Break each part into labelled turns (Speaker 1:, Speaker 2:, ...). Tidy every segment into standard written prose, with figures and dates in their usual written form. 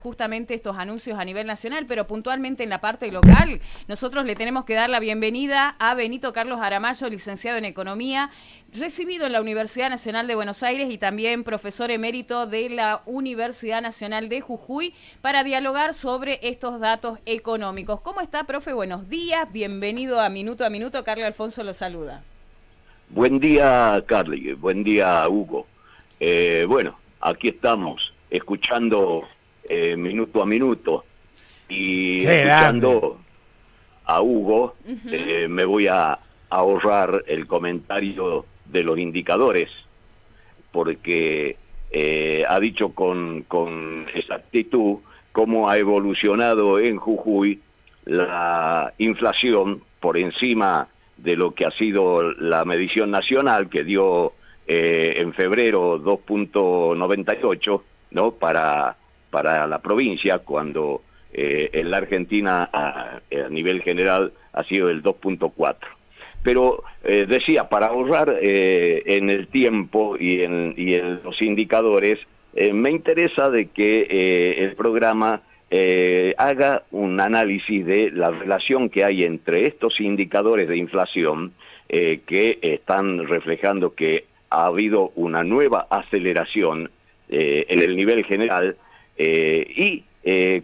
Speaker 1: justamente estos anuncios a nivel nacional, pero puntualmente en la parte local, nosotros le tenemos que dar la bienvenida a Benito Carlos Aramayo, licenciado en Economía, recibido en la Universidad Nacional de Buenos Aires y también profesor emérito de la Universidad Nacional de Jujuy, para dialogar sobre estos datos económicos. ¿Cómo está, profe? Buenos días, bienvenido a Minuto, Carlos Alfonso lo saluda.
Speaker 2: Buen día, Carly, buen día, Hugo. Bueno, aquí estamos, escuchando minuto a minuto y escuchando a Hugo. Me voy a ahorrar el comentario de los indicadores, porque ha dicho con exactitud cómo ha evolucionado en Jujuy la inflación por encima de lo que ha sido la medición nacional, que dio en febrero 2.98, ¿no? Para la provincia, cuando en la Argentina a nivel general ha sido el 2.4. Pero decía, para ahorrar en el tiempo y en los indicadores, me interesa de que el programa haga un análisis de la relación que hay entre estos indicadores de inflación que están reflejando que ha habido una nueva aceleración en el nivel general y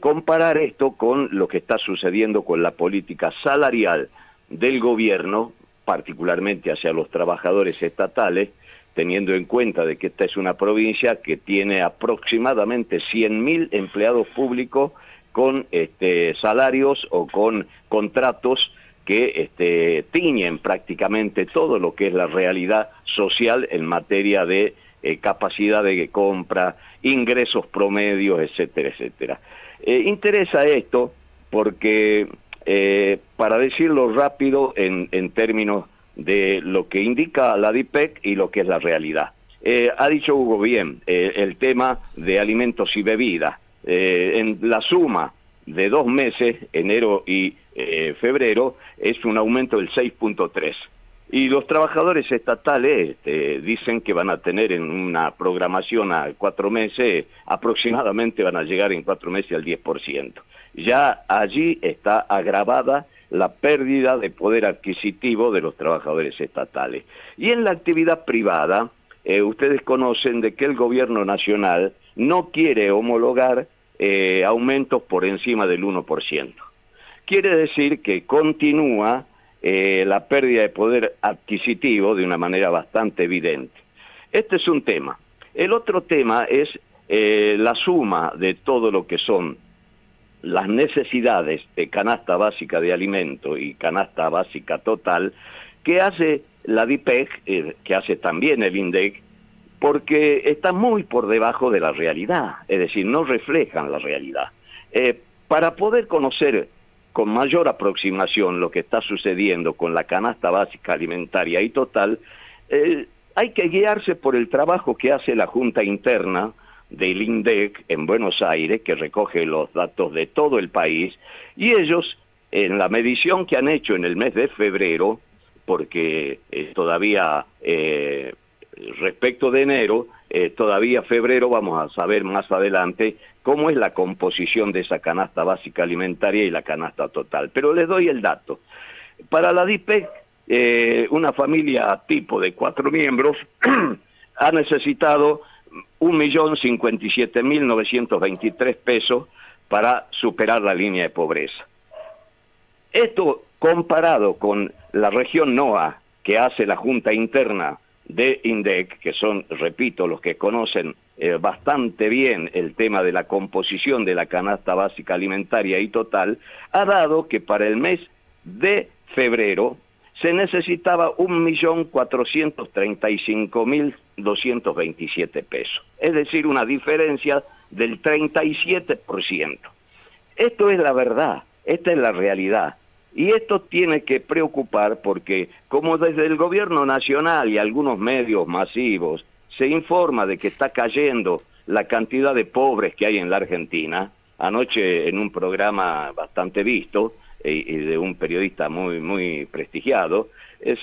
Speaker 2: comparar esto con lo que está sucediendo con la política salarial del gobierno, particularmente hacia los trabajadores estatales, teniendo en cuenta de que esta es una provincia que tiene aproximadamente 100.000 empleados públicos con salarios o con contratos que tiñen prácticamente todo lo que es la realidad social en materia de capacidad de compra, ingresos promedios, etcétera, etcétera. Interesa esto porque, para decirlo rápido en términos de lo que indica la DIPEC y lo que es la realidad. Ha dicho Hugo bien, el tema de alimentos y bebidas. En la suma de 2 meses, enero y febrero, es un aumento del 6.3%. Y los trabajadores estatales dicen que van a tener en una programación a 4 meses, aproximadamente van a llegar en 4 meses al 10%. Ya allí está agravada la pérdida de poder adquisitivo de los trabajadores estatales. Y en la actividad privada, ustedes conocen de que el gobierno nacional no quiere homologar aumentos por encima del 1%. Quiere decir que continúa la pérdida de poder adquisitivo de una manera bastante evidente. Este es un tema. El otro tema es la suma de todo lo que son las necesidades de canasta básica de alimento y canasta básica total que hace la DIPEC, que hace también el INDEC, porque está muy por debajo de la realidad, es decir, no reflejan la realidad. Para poder conocer con mayor aproximación lo que está sucediendo con la canasta básica alimentaria y total, hay que guiarse por el trabajo que hace la Junta Interna del INDEC en Buenos Aires, que recoge los datos de todo el país, y ellos, en la medición que han hecho en el mes de febrero, porque todavía respecto de enero, todavía febrero vamos a saber más adelante cómo es la composición de esa canasta básica alimentaria y la canasta total. Pero les doy el dato. Para la DIPEC, una familia tipo de 4 miembros ha necesitado 1.057.923 pesos para superar la línea de pobreza. Esto comparado con la región NOA que hace la Junta Interna de INDEC, que son, repito, los que conocen bastante bien el tema de la composición de la canasta básica alimentaria y total, ha dado que para el mes de febrero se necesitaba 1.435.227 pesos, es decir, una diferencia del 37%. Esto es la verdad, esta es la realidad. Y esto tiene que preocupar porque, como desde el gobierno nacional y algunos medios masivos se informa de que está cayendo la cantidad de pobres que hay en la Argentina, anoche en un programa bastante visto, y de un periodista muy prestigiado,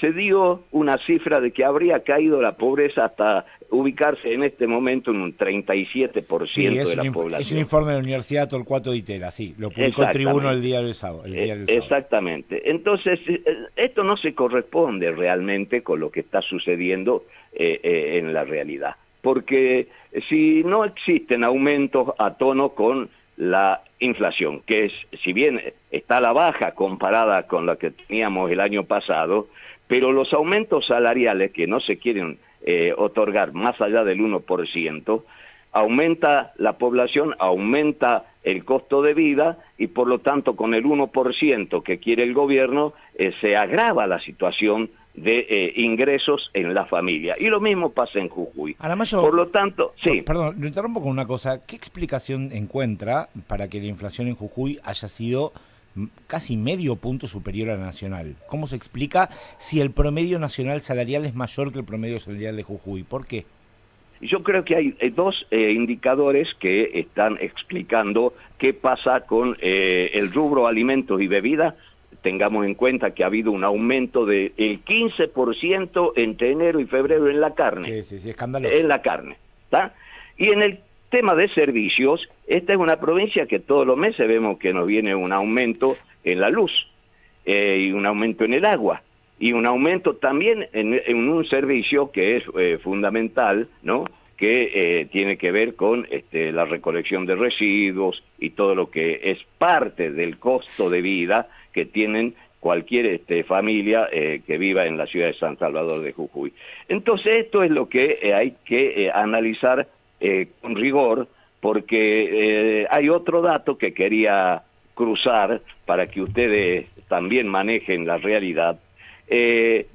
Speaker 2: se dio una cifra de que habría caído la pobreza hasta ubicarse en este momento en un 37% de la población.
Speaker 3: Es un informe de la Universidad Torcuato Di Tella, sí, lo publicó el Tribuno el diario del sábado.
Speaker 2: Exactamente. Entonces, esto no se corresponde realmente con lo que está sucediendo en la realidad, porque si no existen aumentos a tono con la inflación, que es, si bien está a la baja comparada con la que teníamos el año pasado, pero los aumentos salariales que no se quieren otorgar más allá del 1%, aumenta la población, aumenta el costo de vida y por lo tanto con el 1% que quiere el gobierno se agrava la situación de ingresos en la familia. Y lo mismo pasa en Jujuy.
Speaker 3: Aramayo,
Speaker 2: por lo tanto, sí.
Speaker 3: Perdón, lo interrumpo con una cosa. ¿Qué explicación encuentra para que la inflación en Jujuy haya sido casi medio punto superior a la nacional? ¿Cómo se explica si el promedio nacional salarial es mayor que el promedio salarial de Jujuy? ¿Por qué?
Speaker 2: Yo creo que hay dos indicadores que están explicando qué pasa con el rubro alimentos y bebidas. Tengamos en cuenta que ha habido un aumento del 15% entre enero y febrero en la carne.
Speaker 3: Sí, escandaloso.
Speaker 2: En la carne, ¿está? Y en el tema de servicios, esta es una provincia que todos los meses vemos que nos viene un aumento en la luz, y un aumento en el agua, y un aumento también en un servicio que es fundamental, ¿no?, que tiene que ver con la recolección de residuos y todo lo que es parte del costo de vida que tienen cualquier familia que viva en la ciudad de San Salvador de Jujuy. Entonces esto es lo que hay que analizar con rigor, porque hay otro dato que quería cruzar para que ustedes también manejen la realidad.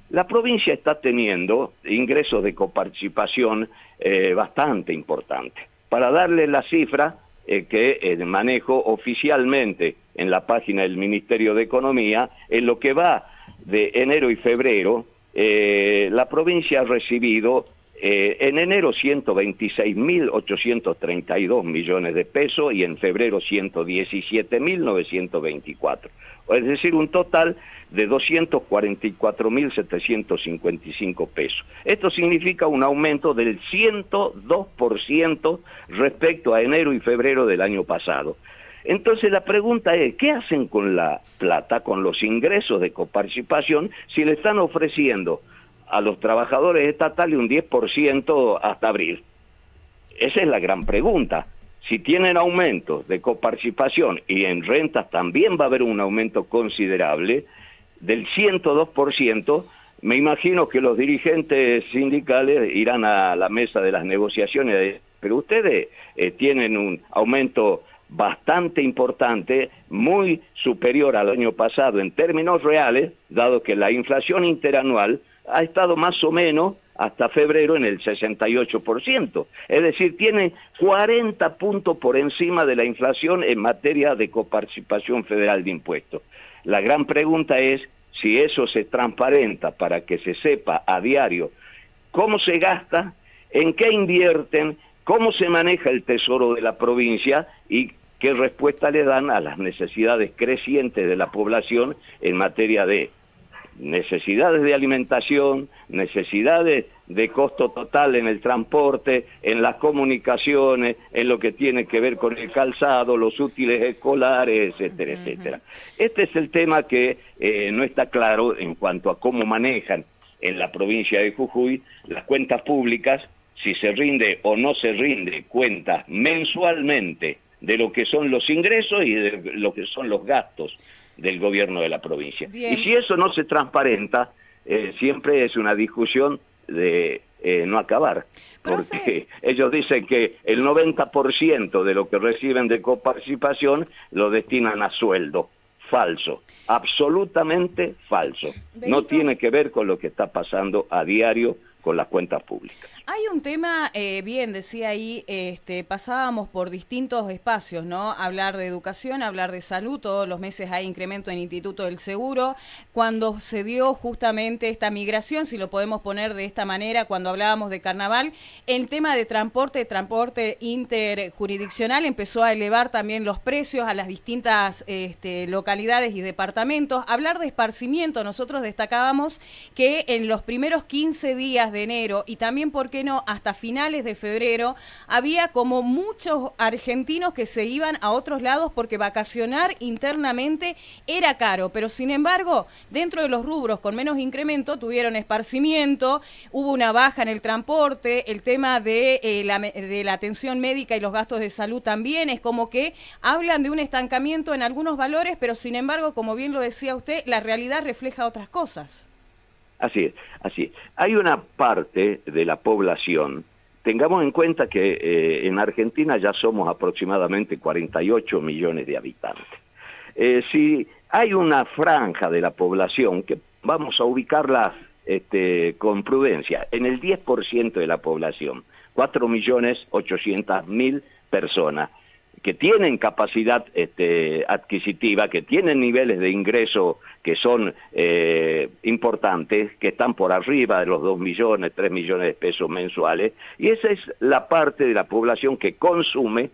Speaker 2: La provincia está teniendo ingresos de coparticipación bastante importantes. Para darle la cifra que manejo oficialmente en la página del Ministerio de Economía, en lo que va de enero y febrero, la provincia ha recibido en enero 126.832 millones de pesos y en febrero 117.924. Es decir, un total de 244.755 pesos. Esto significa un aumento del 102% respecto a enero y febrero del año pasado. Entonces la pregunta es, ¿qué hacen con la plata, con los ingresos de coparticipación, si le están ofreciendo a los trabajadores estatales un 10% hasta abril? Esa es la gran pregunta. Si tienen aumentos de coparticipación y en rentas también va a haber un aumento considerable del 102%, me imagino que los dirigentes sindicales irán a la mesa de las negociaciones, pero ustedes tienen un aumento bastante importante, muy superior al año pasado en términos reales, dado que la inflación interanual ha estado más o menos hasta febrero en el 68%. Es decir, tiene 40 puntos por encima de la inflación en materia de coparticipación federal de impuestos. La gran pregunta es si eso se transparenta para que se sepa a diario cómo se gasta, en qué invierten, cómo se maneja el tesoro de la provincia y qué respuesta le dan a las necesidades crecientes de la población en materia de necesidades de alimentación, necesidades de costo total en el transporte, en las comunicaciones, en lo que tiene que ver con el calzado, los útiles escolares, etcétera, etcétera. Este es el tema que no está claro en cuanto a cómo manejan en la provincia de Jujuy las cuentas públicas, si se rinde o no se rinde cuentas mensualmente de lo que son los ingresos y de lo que son los gastos del gobierno de la provincia. Bien. Y si eso no se transparenta, siempre es una discusión de no acabar, porque ellos dicen que el 90% de lo que reciben de coparticipación lo destinan a sueldo. Falso, absolutamente falso. Benito. No tiene que ver con lo que está pasando a diario con las cuentas públicas.
Speaker 1: Hay un tema, bien, decía ahí, pasábamos por distintos espacios, ¿no? Hablar de educación, hablar de salud, todos los meses hay incremento en Instituto del Seguro. Cuando se dio justamente esta migración, si lo podemos poner de esta manera, cuando hablábamos de carnaval, el tema de transporte interjurisdiccional empezó a elevar también los precios a las distintas localidades y departamentos. Hablar de esparcimiento, nosotros destacábamos que en los primeros 15 días de enero y también, ¿por qué no?, hasta finales de febrero, había como muchos argentinos que se iban a otros lados porque vacacionar internamente era caro, pero sin embargo, dentro de los rubros con menos incremento tuvieron esparcimiento, hubo una baja en el transporte, el tema de la atención médica y los gastos de salud también, es como que hablan de un estancamiento en algunos valores, pero sin embargo, como bien lo decía usted, la realidad refleja otras cosas.
Speaker 2: Así es, así es. Hay una parte de la población, tengamos en cuenta que en Argentina ya somos aproximadamente 48 millones de habitantes. Si hay una franja de la población que vamos a ubicarla con prudencia, en el 10% de la población, 4.800.000 personas, que tienen capacidad adquisitiva, que tienen niveles de ingreso que son importantes, que están por arriba de los 2 millones, 3 millones de pesos mensuales, y esa es la parte de la población que consume,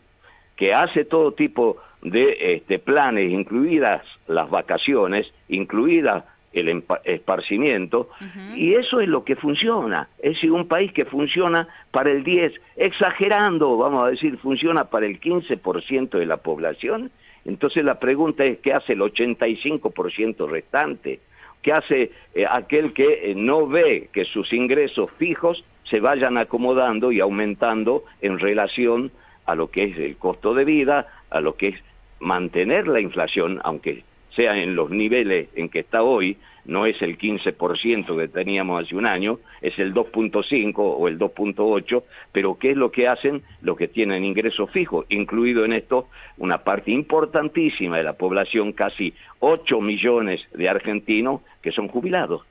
Speaker 2: que hace todo tipo de planes, incluidas las vacaciones, incluidas el esparcimiento, y eso es lo que funciona. Es decir, un país que funciona para el 10, exagerando, vamos a decir, funciona para el 15% de la población. Entonces la pregunta es, ¿qué hace el 85% restante? ¿Qué hace aquel que no ve que sus ingresos fijos se vayan acomodando y aumentando en relación a lo que es el costo de vida, a lo que es mantener la inflación, aunque sea en los niveles en que está hoy, no es el 15% que teníamos hace un año, es el 2.5 o el 2.8, pero ¿qué es lo que hacen los que tienen ingresos fijos? Incluido en esto una parte importantísima de la población, casi 8 millones de argentinos que son jubilados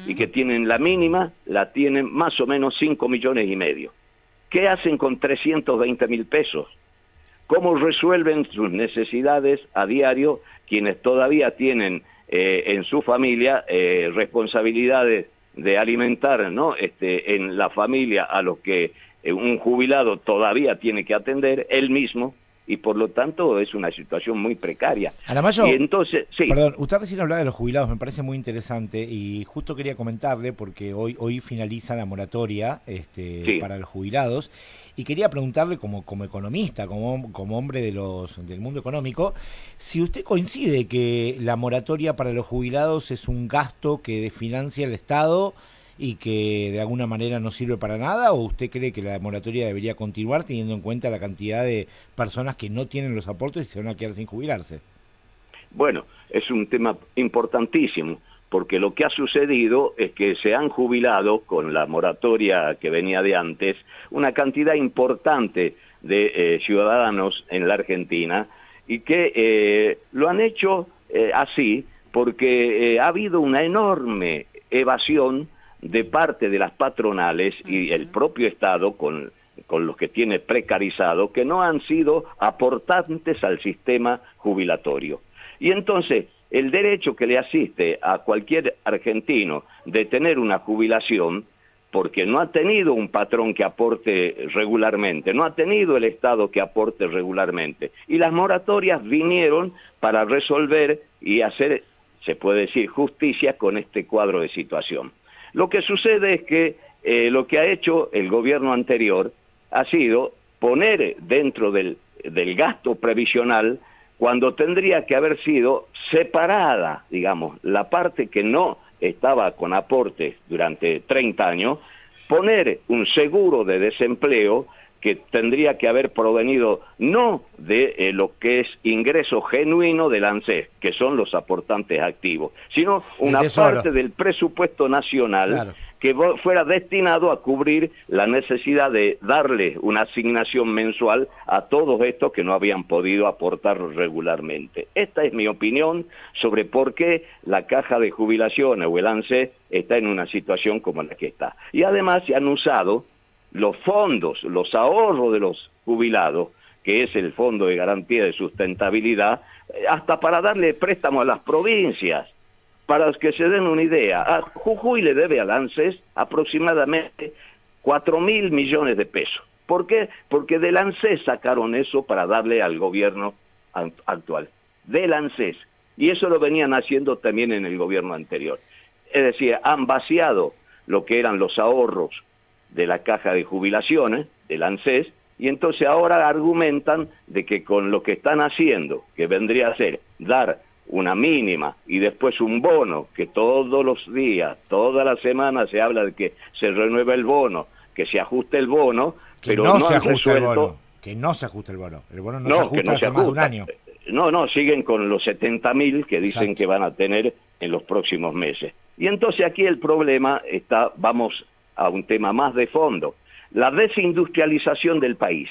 Speaker 2: y que tienen la mínima, la tienen más o menos 5 millones y medio. ¿Qué hacen con 320.000 pesos? ¿Cómo resuelven sus necesidades a diario quienes todavía tienen en su familia responsabilidades de alimentar, ¿no?, en la familia a los que un jubilado todavía tiene que atender él mismo? Y por lo tanto es una situación muy precaria.
Speaker 3: Aramayo,
Speaker 2: y entonces, sí.
Speaker 3: Perdón, usted recién hablaba de los jubilados, me parece muy interesante y justo quería comentarle porque hoy finaliza la moratoria
Speaker 2: Sí.
Speaker 3: para los jubilados y quería preguntarle como economista, como hombre del mundo económico, si usted coincide que la moratoria para los jubilados es un gasto que desfinancia el Estado y que de alguna manera no sirve para nada, o usted cree que la moratoria debería continuar teniendo en cuenta la cantidad de personas que no tienen los aportes y se van a quedar sin jubilarse.
Speaker 2: Bueno, es un tema importantísimo, porque lo que ha sucedido es que se han jubilado con la moratoria que venía de antes una cantidad importante de ciudadanos en la Argentina y que lo han hecho así porque ha habido una enorme evasión de parte de las patronales y el propio Estado con los que tiene precarizado, que no han sido aportantes al sistema jubilatorio. Y entonces, el derecho que le asiste a cualquier argentino de tener una jubilación, porque no ha tenido un patrón que aporte regularmente, no ha tenido el Estado que aporte regularmente, y las moratorias vinieron para resolver y hacer, se puede decir, justicia con este cuadro de situación. Lo que sucede es que lo que ha hecho el gobierno anterior ha sido poner dentro del gasto previsional, cuando tendría que haber sido separada, digamos, la parte que no estaba con aportes durante 30 años, poner un seguro de desempleo que tendría que haber provenido no de lo que es ingreso genuino del ANSES, que son los aportantes activos, sino una parte del presupuesto nacional, claro, que fuera destinado a cubrir la necesidad de darle una asignación mensual a todos estos que no habían podido aportar regularmente. Esta es mi opinión sobre por qué la caja de jubilaciones o el ANSES está en una situación como la que está. Y además se han usado los fondos, los ahorros de los jubilados, que es el Fondo de Garantía de Sustentabilidad, hasta para darle préstamo a las provincias, para que se den una idea. A Jujuy le debe al ANSES aproximadamente 4.000 millones de pesos. ¿Por qué? Porque del ANSES sacaron eso para darle al gobierno actual. Del ANSES. Y eso lo venían haciendo también en el gobierno anterior. Es decir, han vaciado lo que eran los ahorros de la caja de jubilaciones, del ANSES, y entonces ahora argumentan de que con lo que están haciendo, que vendría a ser dar una mínima y después un bono, que todos los días, toda la semana se habla de que se renueva el bono, que se ajuste el bono, pero no se ajusta el bono.
Speaker 3: Que no se ajuste el bono. El bono no se ajusta hace más de un año.
Speaker 2: No, siguen con los 70.000 que dicen
Speaker 3: Exacto.
Speaker 2: que van a tener en los próximos meses. Y entonces aquí el problema está, vamos a un tema más de fondo, la desindustrialización del país,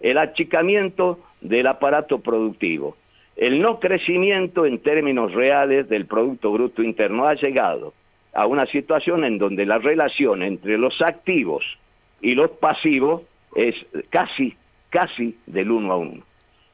Speaker 2: el achicamiento del aparato productivo, el no crecimiento en términos reales del Producto Bruto Interno ha llegado a una situación en donde la relación entre los activos y los pasivos es casi del 1 a 1.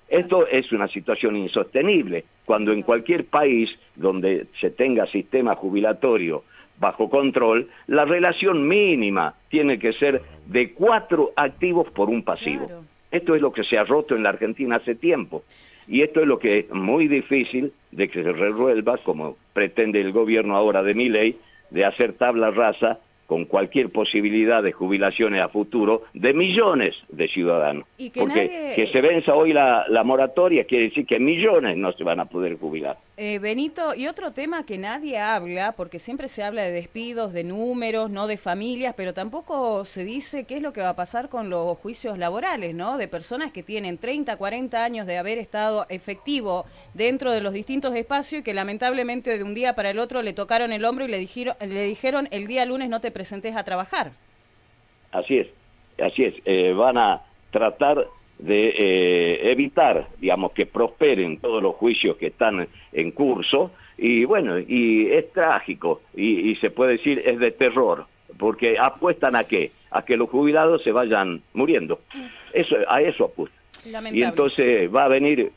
Speaker 2: Esto es una situación insostenible, cuando en cualquier país donde se tenga sistema jubilatorio bajo control, la relación mínima tiene que ser de 4 activos por un pasivo. Claro. Esto es lo que se ha roto en la Argentina hace tiempo. Y esto es lo que es muy difícil de que se resuelva, como pretende el gobierno ahora de Milei, de hacer tabla rasa con cualquier posibilidad de jubilaciones a futuro de millones de ciudadanos.
Speaker 1: Y que
Speaker 2: porque que se venza hoy la moratoria quiere decir que millones no se van a poder jubilar.
Speaker 1: Benito, y otro tema que nadie habla, porque siempre se habla de despidos, de números, no de familias, pero tampoco se dice qué es lo que va a pasar con los juicios laborales, ¿no? De personas que tienen 30, 40 años de haber estado efectivo dentro de los distintos espacios y que lamentablemente de un día para el otro le tocaron el hombro y le dijeron el día lunes no te presentes a trabajar.
Speaker 2: Así es. Van a tratar de evitar, digamos, que prosperen todos los juicios que están en curso, y bueno, y es trágico, y se puede decir es de terror, porque apuestan ¿a qué? A que los jubilados se vayan muriendo. A eso apuestan. Lamentable. Y entonces va a venir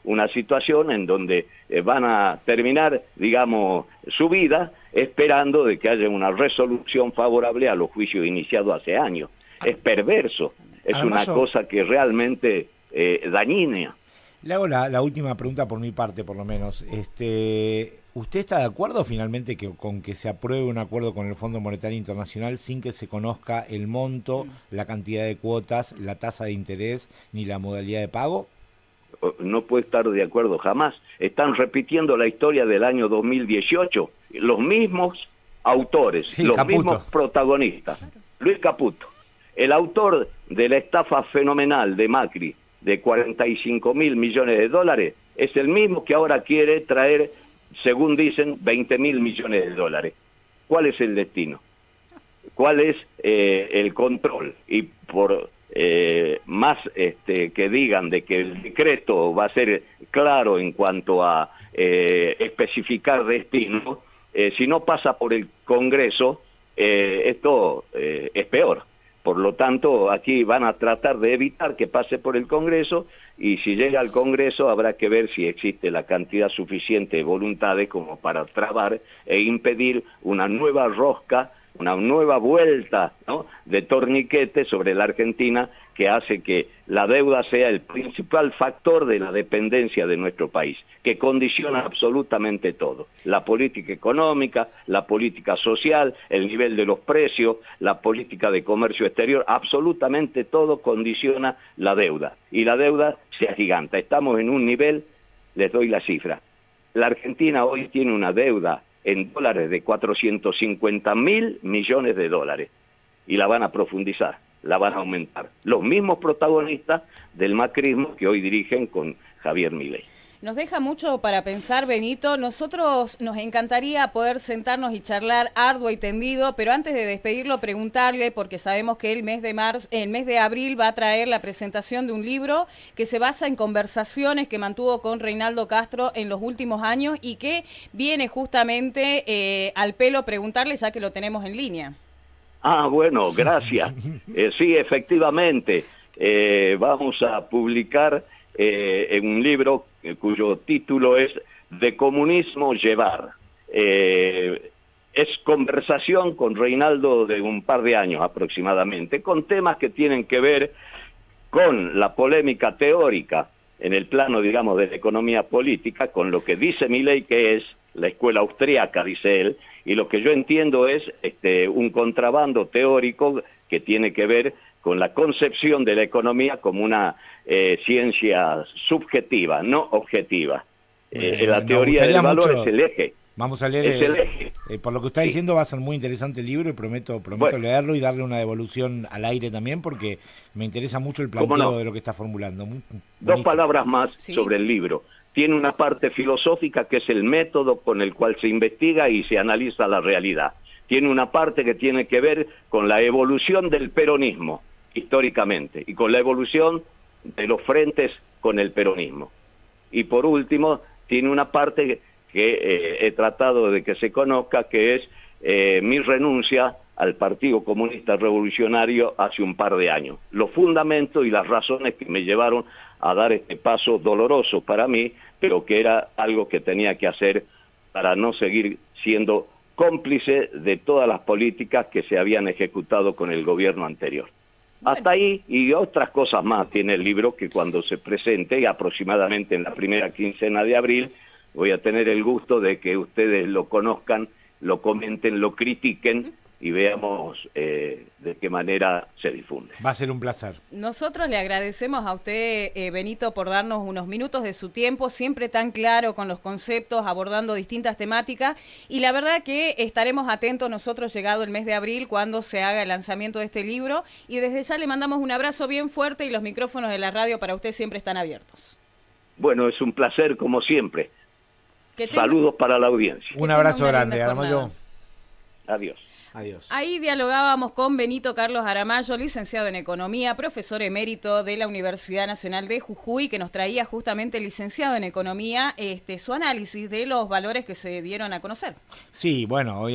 Speaker 2: una situación en donde van a terminar, digamos, su vida esperando de que haya una resolución favorable a los juicios iniciados hace años. Es perverso, es una cosa que realmente dañina.
Speaker 3: Le hago la última pregunta por mi parte, por lo menos. ¿Usted está de acuerdo finalmente con que se apruebe un acuerdo con el Fondo Monetario Internacional sin que se conozca el monto, la cantidad de cuotas, la tasa de interés ni la modalidad de pago?
Speaker 2: No puede estar de acuerdo jamás. Están repitiendo la historia del año 2018. Los mismos autores, sí, los Caputo. Mismos protagonistas. Luis Caputo, el autor de la estafa fenomenal de Macri de 45.000 millones de dólares, es el mismo que ahora quiere traer, según dicen, 20.000 millones de dólares. ¿Cuál es el destino? ¿Cuál es el control? Y por más que digan de que el decreto va a ser claro en cuanto a especificar destino, si no pasa por el Congreso, esto es peor. Por lo tanto, aquí van a tratar de evitar que pase por el Congreso, y si llega al Congreso habrá que ver si existe la cantidad suficiente de voluntades como para trabar e impedir una nueva rosca, una nueva vuelta, ¿no?, de torniquete sobre la Argentina, que hace que la deuda sea el principal factor de la dependencia de nuestro país, que condiciona absolutamente todo. La política económica, la política social, el nivel de los precios, la política de comercio exterior, absolutamente todo condiciona la deuda. Y la deuda se agiganta. Estamos en un nivel, les doy la cifra. La Argentina hoy tiene una deuda en dólares de 450.000 millones de dólares. Y la van a profundizar, la van a aumentar. Los mismos protagonistas del macrismo que hoy dirigen con Javier Milei.
Speaker 1: Nos deja mucho para pensar, Benito. Nosotros nos encantaría poder sentarnos y charlar arduo y tendido, pero antes de despedirlo, preguntarle, porque sabemos que el mes de abril va a traer la presentación de un libro que se basa en conversaciones que mantuvo con Reinaldo Castro en los últimos años y que viene justamente al pelo preguntarle, ya que lo tenemos en línea.
Speaker 2: Ah, bueno, gracias. Sí, efectivamente, vamos a publicar en un libro cuyo título es De comunismo llevar. Es conversación con Reinaldo de un par de años aproximadamente, con temas que tienen que ver con la polémica teórica en el plano, digamos, de la economía política, con lo que dice Milei que es la escuela austríaca, dice él, y lo que yo entiendo es un contrabando teórico que tiene que ver con la concepción de la economía como una ciencia subjetiva, no objetiva. La teoría del valor es el eje.
Speaker 3: Vamos a leer, por lo que está diciendo va a ser muy interesante el libro y prometo bueno, leerlo y darle una devolución al aire también porque me interesa mucho el planteo de lo que está formulando.
Speaker 2: Dos palabras más sobre el libro. Tiene una parte filosófica que es el método con el cual se investiga y se analiza la realidad. Tiene una parte que tiene que ver con la evolución del peronismo históricamente y con la evolución de los frentes con el peronismo. Y por último, tiene una parte que he tratado de que se conozca, que es mi renuncia al Partido Comunista Revolucionario hace un par de años. Los fundamentos y las razones que me llevaron a dar este paso doloroso para mí, pero que era algo que tenía que hacer para no seguir siendo cómplice de todas las políticas que se habían ejecutado con el gobierno anterior. Bueno. Hasta ahí y otras cosas más tiene el libro que cuando se presente, aproximadamente en la primera quincena de abril, voy a tener el gusto de que ustedes lo conozcan, lo comenten, lo critiquen y veamos de qué manera se difunde.
Speaker 3: Va a ser un placer.
Speaker 1: Nosotros le agradecemos a usted, Benito, por darnos unos minutos de su tiempo, siempre tan claro con los conceptos, abordando distintas temáticas, y la verdad que estaremos atentos nosotros llegado el mes de abril cuando se haga el lanzamiento de este libro, y desde ya le mandamos un abrazo bien fuerte y los micrófonos de la radio para usted siempre están abiertos.
Speaker 2: Bueno, es un placer como siempre. Saludos para la audiencia.
Speaker 3: Un abrazo grande, Aramayo.
Speaker 2: Adiós.
Speaker 3: Adiós.
Speaker 1: Ahí dialogábamos con Benito Carlos Aramayo, licenciado en Economía, profesor emérito de la Universidad Nacional de Jujuy, que nos traía justamente, licenciado en Economía, su análisis de los valores que se dieron a conocer.
Speaker 3: Sí, bueno, obviamente.